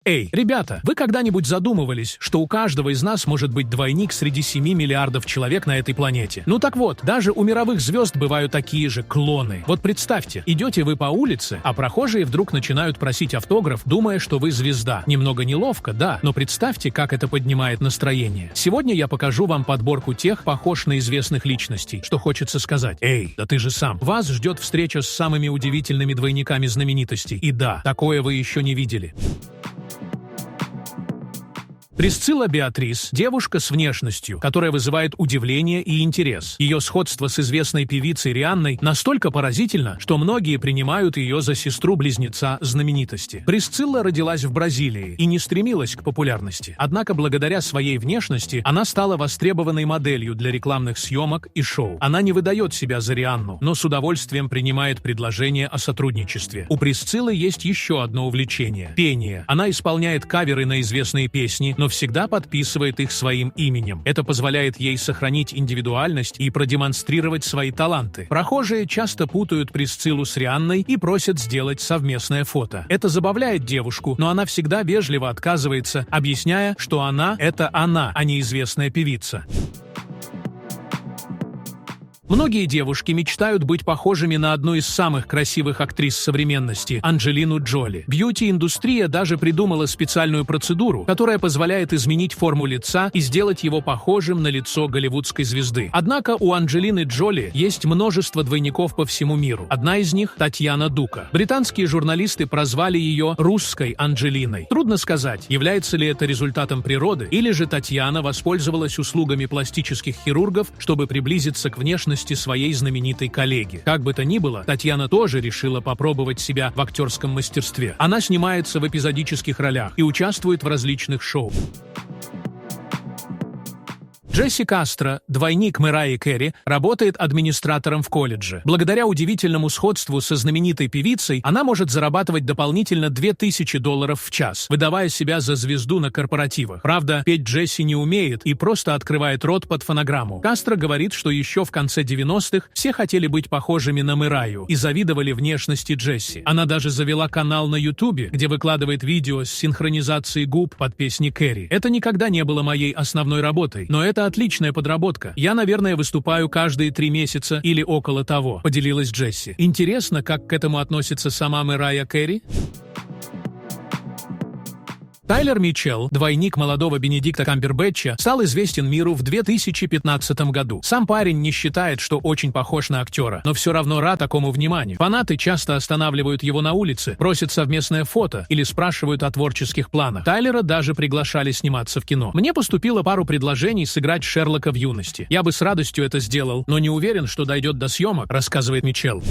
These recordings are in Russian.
Эй, ребята, вы когда-нибудь задумывались, что у каждого из нас может быть двойник среди 7 миллиардов человек на этой планете? Ну так вот, даже у мировых звезд бывают такие же клоны. Вот представьте, идете вы по улице, а прохожие вдруг начинают просить автограф, думая, что вы звезда. Немного неловко, да, но представьте, как это поднимает настроение. Сегодня я покажу вам подборку тех, похож на известных личностей, что хочется сказать. Эй, да ты же сам. Вас ждет встреча с самыми удивительными двойниками знаменитостей. И да, такое вы еще не видели. Присцилла Беатрис – девушка с внешностью, которая вызывает удивление и интерес. Ее сходство с известной певицей Рианной настолько поразительно, что многие принимают ее за сестру-близнеца знаменитости. Присцилла родилась в Бразилии и не стремилась к популярности. Однако благодаря своей внешности она стала востребованной моделью для рекламных съемок и шоу. Она не выдает себя за Рианну, но с удовольствием принимает предложение о сотрудничестве. У Присциллы есть еще одно увлечение – пение. Она исполняет каверы на известные песни, но всегда подписывает их своим именем. Это позволяет ей сохранить индивидуальность и продемонстрировать свои таланты. Прохожие часто путают Присциллу с Рианной и просят сделать совместное фото. Это забавляет девушку, но она всегда вежливо отказывается, объясняя, что она – это она, а не известная певица. Многие девушки мечтают быть похожими на одну из самых красивых актрис современности – Анджелину Джоли. Бьюти-индустрия даже придумала специальную процедуру, которая позволяет изменить форму лица и сделать его похожим на лицо голливудской звезды. Однако у Анджелины Джоли есть множество двойников по всему миру. Одна из них – Татьяна Дука. Британские журналисты прозвали ее «русской Анджелиной». Трудно сказать, является ли это результатом природы, или же Татьяна воспользовалась услугами пластических хирургов, чтобы приблизиться к внешности своей знаменитой коллеги. Как бы то ни было, Татьяна тоже решила попробовать себя в актерском мастерстве. Она снимается в эпизодических ролях и участвует в различных шоу. Джесси Кастро, двойник Мэрайи Кэри, работает администратором в колледже. Благодаря удивительному сходству со знаменитой певицей, она может зарабатывать дополнительно $2000 в час, выдавая себя за звезду на корпоративах. Правда, петь Джесси не умеет и просто открывает рот под фонограмму. Кастро говорит, что еще в конце 90-х все хотели быть похожими на Мэрайю и завидовали внешности Джесси. Она даже завела канал на Ютубе, где выкладывает видео с синхронизацией губ под песни Кэри. Это никогда не было моей основной работой, но это отличная подработка. Я, наверное, выступаю каждые 3 месяца или около того, поделилась Джесси. Интересно, как к этому относится сама Мэрайя Кэри? Тайлер Митчелл, двойник молодого Бенедикта Камбербэтча, стал известен миру в 2015 году. Сам парень не считает, что очень похож на актера, но все равно рад такому вниманию. Фанаты часто останавливают его на улице, просят совместное фото или спрашивают о творческих планах. Тайлера даже приглашали сниматься в кино. Мне поступило пару предложений сыграть Шерлока в юности. Я бы с радостью это сделал, но не уверен, что дойдет до съемок, рассказывает Митчелл.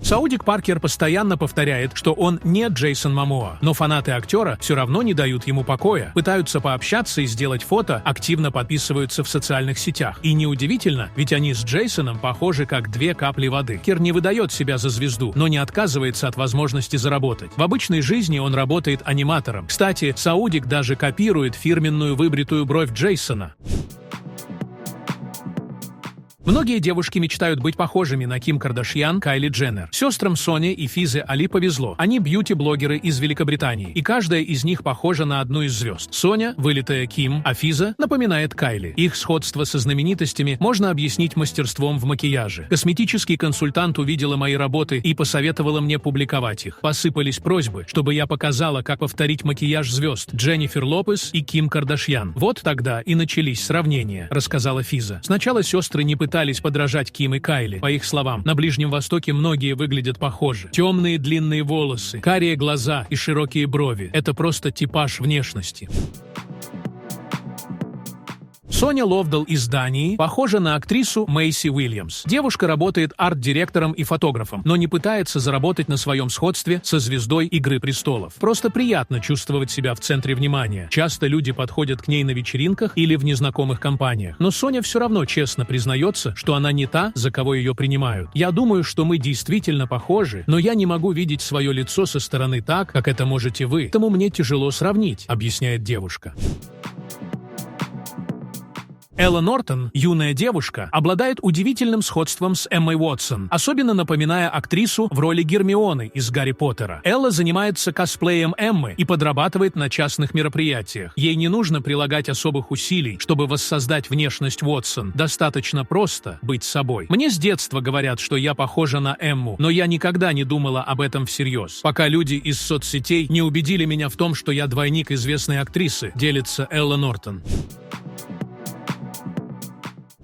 Саудик Паркер постоянно повторяет, что он не Джейсон Момоа, но фанаты актера все равно не дают ему покоя, пытаются пообщаться и сделать фото, активно подписываются в социальных сетях. И неудивительно, ведь они с Джейсоном похожи как 2 капли воды. Паркер не выдает себя за звезду, но не отказывается от возможности заработать. В обычной жизни он работает аниматором. Кстати, Саудик даже копирует фирменную выбритую бровь Джейсона. Многие девушки мечтают быть похожими на Ким Кардашьян, Кайли Дженнер. Сестрам Соне и Физе Али повезло. Они бьюти-блогеры из Великобритании, и каждая из них похожа на одну из звезд. Соня – вылитая Ким, а Физа напоминает Кайли. Их сходство со знаменитостями можно объяснить мастерством в макияже. Косметический консультант увидела мои работы и посоветовала мне публиковать их. Посыпались просьбы, чтобы я показала, как повторить макияж звезд Дженнифер Лопес и Ким Кардашьян. Вот тогда и начались сравнения, рассказала Физа. Сначала сестры не пытались подражать Ким и Кайли. По их словам, на Ближнем Востоке многие выглядят похожи. Темные длинные волосы, карие глаза и широкие брови – это просто типаж внешности. Соня Ловдал из Дании похожа на актрису Мэйси Уильямс. Девушка работает арт-директором и фотографом, но не пытается заработать на своем сходстве со звездой «Игры престолов». Просто приятно чувствовать себя в центре внимания. Часто люди подходят к ней на вечеринках или в незнакомых компаниях. Но Соня все равно честно признается, что она не та, за кого ее принимают. «Я думаю, что мы действительно похожи, но я не могу видеть свое лицо со стороны так, как это можете вы. Поэтому мне тяжело сравнить», — объясняет девушка. Элла Нортон, юная девушка, обладает удивительным сходством с Эммой Уотсон, особенно напоминая актрису в роли Гермионы из «Гарри Поттера». Элла занимается косплеем Эммы и подрабатывает на частных мероприятиях. Ей не нужно прилагать особых усилий, чтобы воссоздать внешность Уотсон. Достаточно просто быть собой. Мне с детства говорят, что я похожа на Эмму, но я никогда не думала об этом всерьез, пока люди из соцсетей не убедили меня в том, что я двойник известной актрисы, делится Элла Нортон.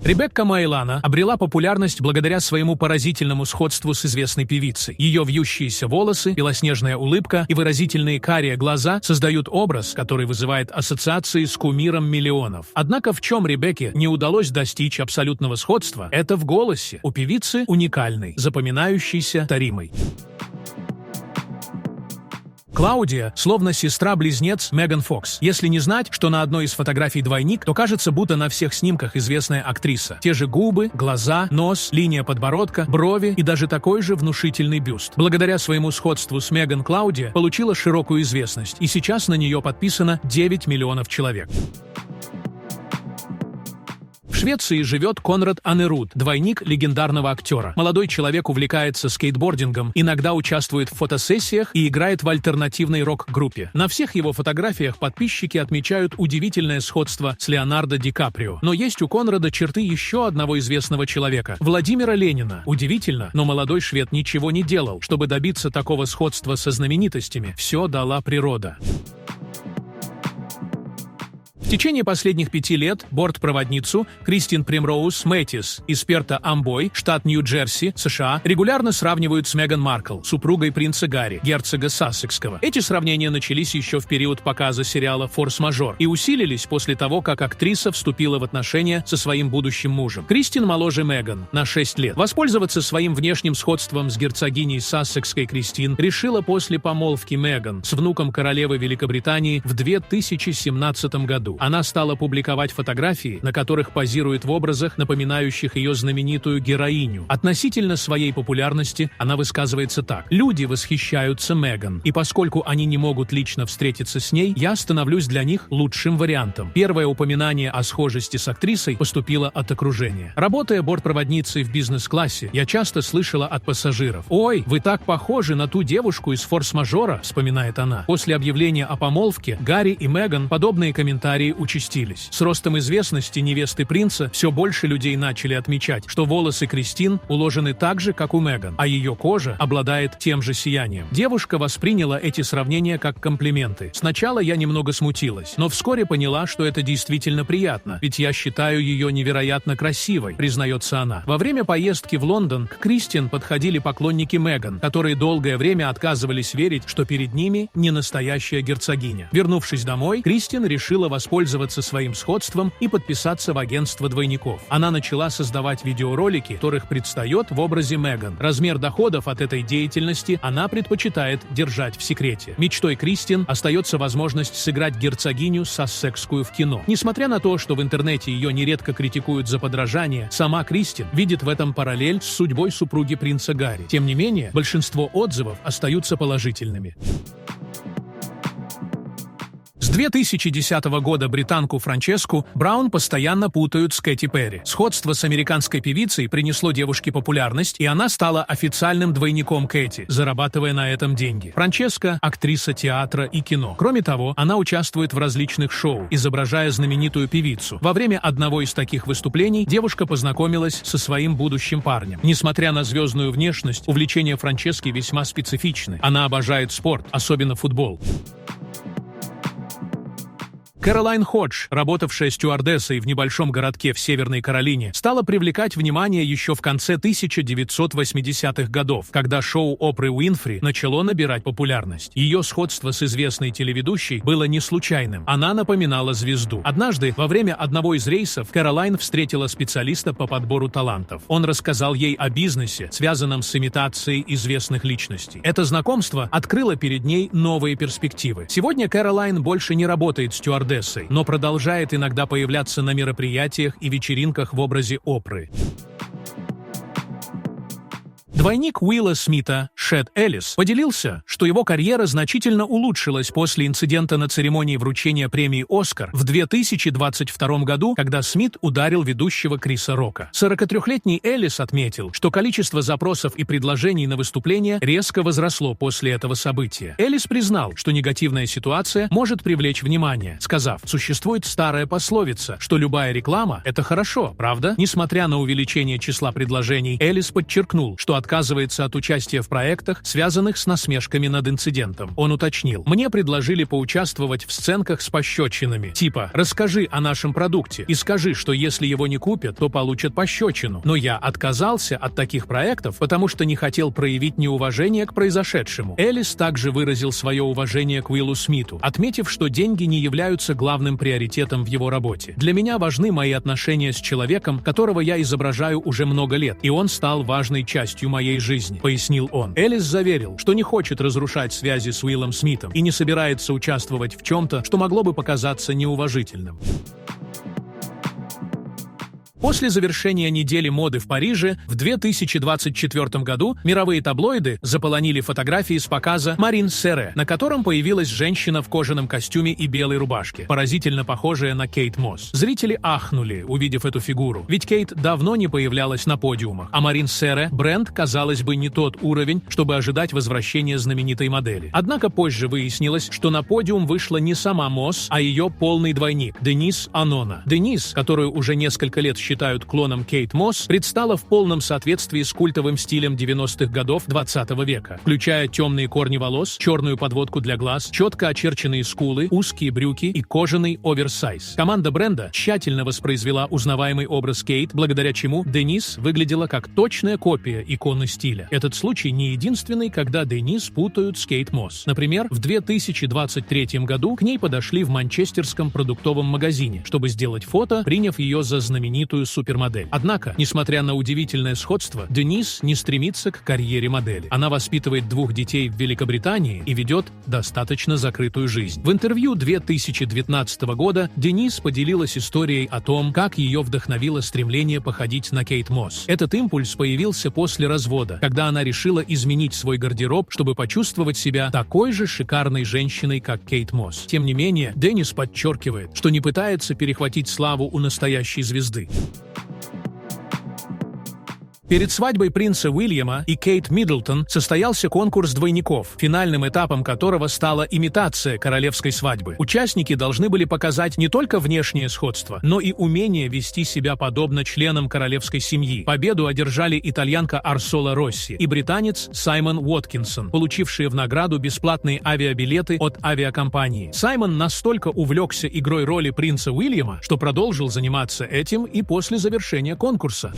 Ребекка Майлана обрела популярность благодаря своему поразительному сходству с известной певицей. Ее вьющиеся волосы, белоснежная улыбка и выразительные карие глаза создают образ, который вызывает ассоциации с кумиром миллионов. Однако в чем Ребекке не удалось достичь абсолютного сходства, это в голосе. У певицы уникальный, запоминающийся, таримый. Клаудия словно сестра-близнец Меган Фокс. Если не знать, что на одной из фотографий двойник, то кажется, будто на всех снимках известная актриса. Те же губы, глаза, нос, линия подбородка, брови и даже такой же внушительный бюст. Благодаря своему сходству с Меган, Клаудия получила широкую известность, и сейчас на нее подписано 9 миллионов человек. В Швеции живет Конрад Анерud, двойник легендарного актера. Молодой человек увлекается скейтбордингом, иногда участвует в фотосессиях и играет в альтернативной рок-группе. На всех его фотографиях подписчики отмечают удивительное сходство с Леонардо Ди Каприо. Но есть у Конрада черты еще одного известного человека – Владимира Ленина. Удивительно, но молодой швед ничего не делал, чтобы добиться такого сходства со знаменитостями. Все дала природа. В течение последних 5 лет бортпроводницу Кристин Примроуз Мэттис из Перта Амбой, штат Нью-Джерси, США, регулярно сравнивают с Меган Маркл, супругой принца Гарри, герцога Сассекского. Эти сравнения начались еще в период показа сериала «Форс-мажор» и усилились после того, как актриса вступила в отношения со своим будущим мужем. Кристин моложе Меган на 6 лет. Воспользоваться своим внешним сходством с герцогиней Сассекской Кристин решила после помолвки Меган с внуком королевы Великобритании в 2017 году. Она стала публиковать фотографии, на которых позирует в образах, напоминающих ее знаменитую героиню. Относительно своей популярности она высказывается так: «Люди восхищаются Меган, и поскольку они не могут лично встретиться с ней, я становлюсь для них лучшим вариантом». Первое упоминание о схожести с актрисой поступило от окружения. Работая бортпроводницей в бизнес-классе, я часто слышала от пассажиров: «Ой, вы так похожи на ту девушку из «Форс-мажора», — вспоминает она. После объявления о помолвке Гарри и Меган подобные комментарии участились. С ростом известности невесты принца все больше людей начали отмечать, что волосы Кристин уложены так же, как у Меган, а ее кожа обладает тем же сиянием. Девушка восприняла эти сравнения как комплименты. Сначала я немного смутилась, но вскоре поняла, что это действительно приятно, ведь я считаю ее невероятно красивой, признается она. Во время поездки в Лондон к Кристин подходили поклонники Меган, которые долгое время отказывались верить, что перед ними не настоящая герцогиня. Вернувшись домой, Кристин решила воспользоваться своим сходством и подписаться в агентство двойников. Она начала создавать видеоролики, в которых предстает в образе Меган. Размер доходов от этой деятельности она предпочитает держать в секрете. Мечтой Кристин остается возможность сыграть герцогиню Сассекскую в кино. Несмотря на то, что в интернете ее нередко критикуют за подражание, сама Кристин видит в этом параллель с судьбой супруги принца Гарри. Тем не менее, большинство отзывов остаются положительными. С 2010 года британку Франческу Браун постоянно путают с Кэти Перри. Сходство с американской певицей принесло девушке популярность, и она стала официальным двойником Кэти, зарабатывая на этом деньги. Франческа – актриса театра и кино. Кроме того, она участвует в различных шоу, изображая знаменитую певицу. Во время одного из таких выступлений девушка познакомилась со своим будущим парнем. Несмотря на звездную внешность, увлечения Франчески весьма специфичны. Она обожает спорт, особенно футбол. Кэролайн Ходж, работавшая стюардессой в небольшом городке в Северной Каролине, стала привлекать внимание еще в конце 1980-х годов, когда шоу Опры Уинфри начало набирать популярность. Ее сходство с известной телеведущей было не случайным. Она напоминала звезду. Однажды, во время одного из рейсов, Кэролайн встретила специалиста по подбору талантов. Он рассказал ей о бизнесе, связанном с имитацией известных личностей. Это знакомство открыло перед ней новые перспективы. Сегодня Кэролайн больше не работает стюардессой, но продолжает иногда появляться на мероприятиях и вечеринках в образе Опры. Двойник Уилла Смита, Шет Эллис, поделился, что его карьера значительно улучшилась после инцидента на церемонии вручения премии «Оскар» в 2022 году, когда Смит ударил ведущего Криса Рока. 43-летний Эллис отметил, что количество запросов и предложений на выступление резко возросло после этого события. Эллис признал, что негативная ситуация может привлечь внимание, сказав: «Существует старая пословица, что любая реклама – это хорошо, правда?» Несмотря на увеличение числа предложений, Эллис подчеркнул, что отказывается от участия в проектах, связанных с насмешками над инцидентом. Он уточнил: «Мне предложили поучаствовать в сценках с пощечинами. Типа, расскажи о нашем продукте и скажи, что если его не купят, то получат пощечину. Но я отказался от таких проектов, потому что не хотел проявить неуважение к произошедшему». Эллис также выразил свое уважение к Уиллу Смиту, отметив, что деньги не являются главным приоритетом в его работе. «Для меня важны мои отношения с человеком, которого я изображаю уже много лет, и он стал важной частью моей жизни», — пояснил он. Эллис заверил, что не хочет разрушать связи с Уиллом Смитом и не собирается участвовать в чем-то, что могло бы показаться неуважительным. После завершения недели моды в Париже в 2024 году мировые таблоиды заполонили фотографии с показа Марин Серре, на котором появилась женщина в кожаном костюме и белой рубашке, поразительно похожая на Кейт Мосс. Зрители ахнули, увидев эту фигуру, ведь Кейт давно не появлялась на подиумах, а Марин Серре бренд, казалось бы, не тот уровень, чтобы ожидать возвращения знаменитой модели. Однако позже выяснилось, что на подиум вышла не сама Мосс, а ее полный двойник Денис Анона. Денис, которую уже несколько лет считают клоном Кейт Мосс, предстала в полном соответствии с культовым стилем 90-х годов 20 века, включая темные корни волос, черную подводку для глаз, четко очерченные скулы, узкие брюки и кожаный оверсайз. Команда бренда тщательно воспроизвела узнаваемый образ Кейт, благодаря чему Денис выглядела как точная копия иконы стиля. Этот случай не единственный, когда Денис путают с Кейт Мосс. Например, в 2023 году к ней подошли в манчестерском продуктовом магазине, чтобы сделать фото, приняв ее за знаменитую супермодель. Однако, несмотря на удивительное сходство, Денис не стремится к карьере модели. Она воспитывает 2 детей в Великобритании и ведет достаточно закрытую жизнь. В интервью 2019 года Денис поделилась историей о том, как ее вдохновило стремление походить на Кейт Мосс. Этот импульс появился после развода, когда она решила изменить свой гардероб, чтобы почувствовать себя такой же шикарной женщиной, как Кейт Мосс. Тем не менее, Денис подчеркивает, что не пытается перехватить славу у настоящей звезды. Перед свадьбой принца Уильяма и Кейт Миддлтон состоялся конкурс двойников, финальным этапом которого стала имитация королевской свадьбы. Участники должны были показать не только внешнее сходство, но и умение вести себя подобно членам королевской семьи. Победу одержали итальянка Арсола Росси и британец Саймон Уоткинсон, получившие в награду бесплатные авиабилеты от авиакомпании. Саймон настолько увлекся игрой роли принца Уильяма, что продолжил заниматься этим и после завершения конкурса.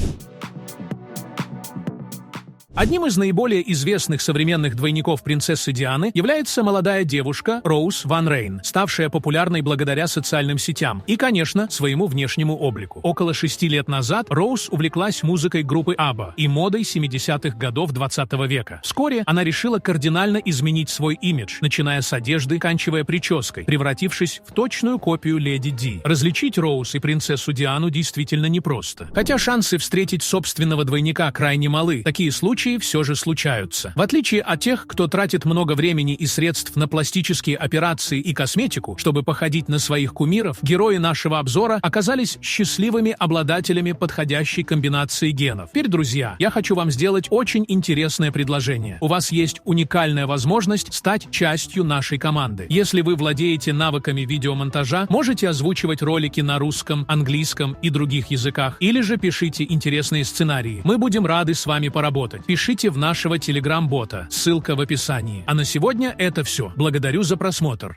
Одним из наиболее известных современных двойников принцессы Дианы является молодая девушка Роуз Ван Рейн, ставшая популярной благодаря социальным сетям и, конечно, своему внешнему облику. Около 6 лет назад Роуз увлеклась музыкой группы ABBA и модой 70-х годов 20 века. Вскоре она решила кардинально изменить свой имидж, начиная с одежды, заканчивая прической, превратившись в точную копию Леди Ди. Различить Роуз и принцессу Диану действительно непросто. Хотя шансы встретить собственного двойника крайне малы, такие случаи все же случаются. В отличие от тех, кто тратит много времени и средств на пластические операции и косметику, чтобы походить на своих кумиров, герои нашего обзора оказались счастливыми обладателями подходящей комбинации генов. Теперь, друзья, я хочу вам сделать очень интересное предложение. У вас есть уникальная возможность стать частью нашей команды. Если вы владеете навыками видеомонтажа, можете озвучивать ролики на русском, английском и других языках, или же пишите интересные сценарии. Мы будем рады с вами поработать. Пишите в нашего телеграм-бота, ссылка в описании. А на сегодня это все. Благодарю за просмотр.